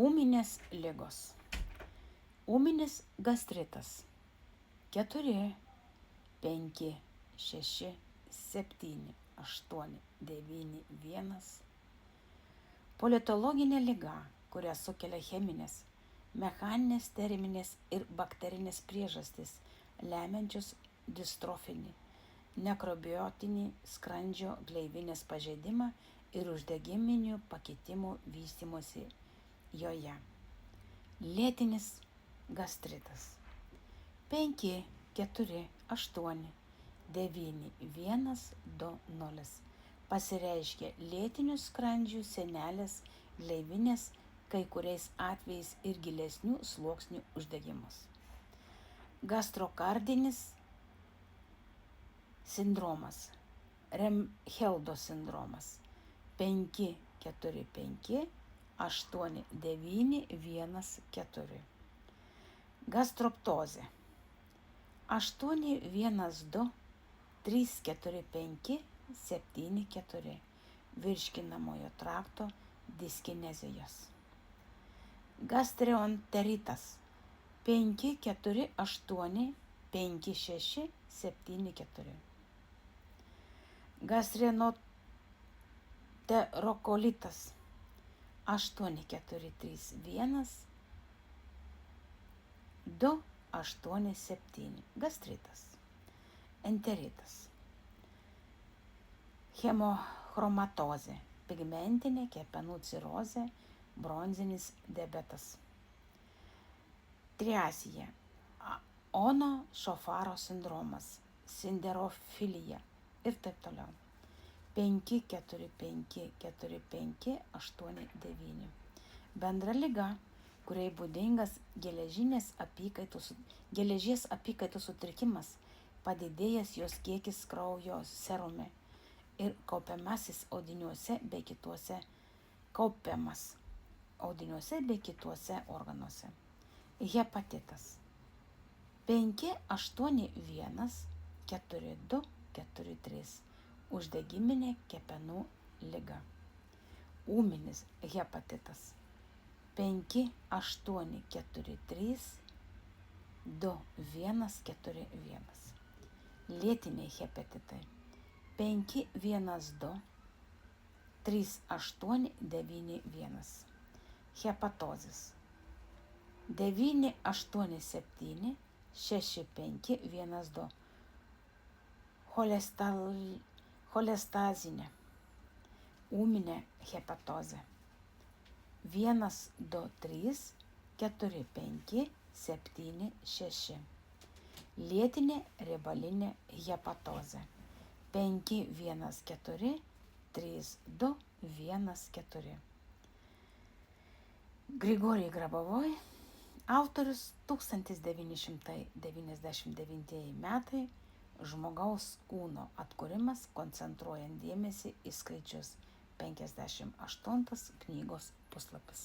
Ūminės ligos. Ūminis gastritas 4, 5, 6, 7, 8, 9, 1. Politologinė liga, kurią sukelia cheminės, mechaninės, terminės ir bakterinės priežastys, lemiančios distrofinį, nekrobiotinį skrandžio gleivinės pažeidimą ir uždegiminių pakitimų vystymosi joje. Lėtinis gastritas 5, 4, 8, 9, 1, 2, 0 pasireiškia lėtinių skrandžių sienelės gleivinės, kai kuriais atvejais ir gilesnių sluoksnių uždegimus. Gastrokardinis sindromas, Remheldo sindromas 5, 4, 5, 8, 9, 1, 4. Gastroptozė 8, 1, 2, 3, 4, 5, 7, 4. Virškinamojo trakto diskinezijos. Gastroenteritas 5, 4, 8, 5, 6, 7, 4. Gastroenterokolitas 8, 4, 3, 1, 2, 8, 7. Gastritas. Enteritas. Hemochromatozė, pigmentinė kepenų cirozė, bronzinis diabetas. Triasija, Ono šofaro sindromas, sinderofilija ir taip toliau. 5, 4, 5, 4, 5, 8, 9. Bendra liga, kuriai būdingas geležies apykaitos sutrikimas, padidėjęs jos kiekis kraujo serume ir kaupiamas audiniuose bei kituose organuose. Hepatitas 5, 8, 1, 4, 2, 4, 3. Uždegiminė kepenų liga. Ūminis hepatitas 5, 8, 4, 3, 2, 1, 4, 1. Lėtiniai hepatitai 5, 1, 2, 3, 8, 9, 1. Hepatozis 9, 8, 7, 6, 5, 1, 2. Cholestazinė ūminė hepatozė 1, 2, 3, 4, 5, 7, 6. Lėtinė riebalinė hepatozė 5, 1, 4, 3, 2, 1, 4. Grigorij Grabovoi, autorius 1999 metai, Žmogaus kūno atkūrimas, koncentruojant dėmesį į skaičius, 58 knygos puslapis.